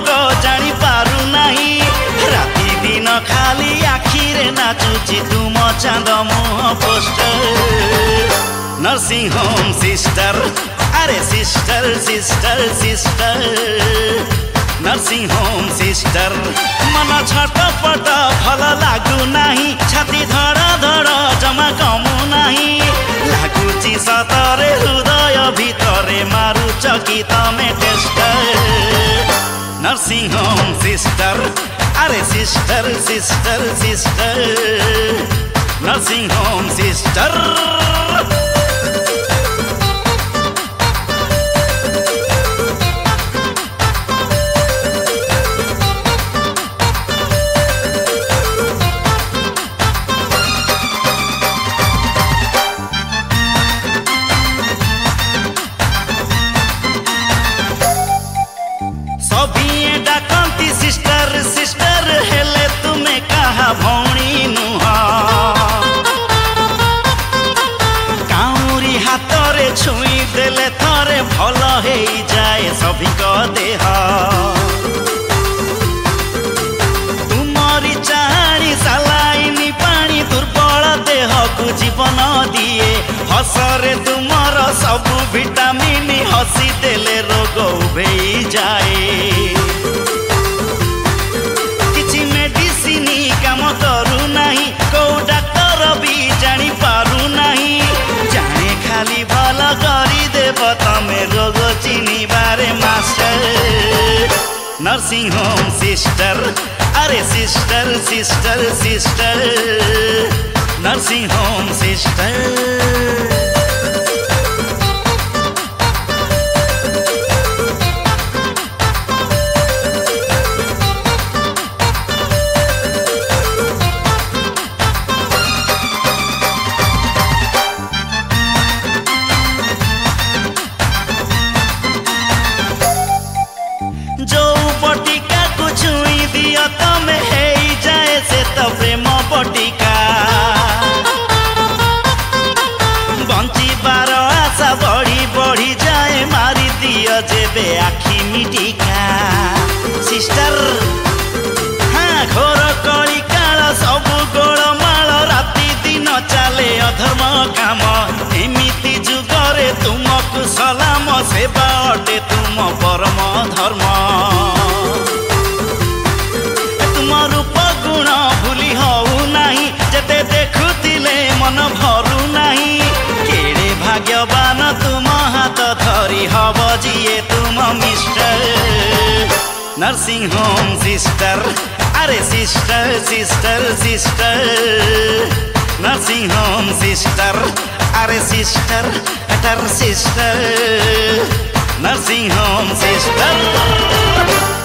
रोग जानी पारु नाही राति दिन खाली आखिरे नाचुची तुम चांद मुह पोस्टर नर्सिंग होम सिस्टर अरे sister sister sister nursing home sister मन छटपट भल लागु नाही छाती धड़ धड़ जमा कमु नाही लागुची सतरे हृदय भितरे मारुच कि तमे टेस्टर नर्सिंग होम सिस्टर अरे sister sister sister nursing home sister sister sister हेले तुम्हें कहा भौणी नुह काउरी हाथ रे छुई देले थरे भल हे जाए सभिक देह तुमरी चाणी सालाइनी पानी दुर्बल देह को जीवन दिए हसरे तुमर सब विटामिन हसी देले रोग उभेई जाए काम करू नहीं को डाक्टर भी जानी पारू नहीं जाने खाली भल करी देव तमे रोग चिनी बारे मास्टर नर्सिंग होम सिस्टर अरे sister sister sister nursing home sister तमे हे जाए से तो प्रेम बटिका बंचिबार आशा बढ़ी बढ़ी जाए मारी दियो जेबे आखि मिटिका सिस्टर हाँ घोर कली काल सब गोलमाल राति दिन चले अधर्म काम एमिति जुगरे तुमको सलाम सेवा अटे तुम परम धर्म रूप गुण भूली हऊ नहीं जते देखुतिले मन भरू नहीं केड़े भाग्यवान तुम हाथ धरी हब जिए तुम मिस्टर नर्सिंग होम सिस्टर अरे sister sister sister nursing home sister अरे सिस्टर अटर सिस्टर नर्सिंग होम सिस्टर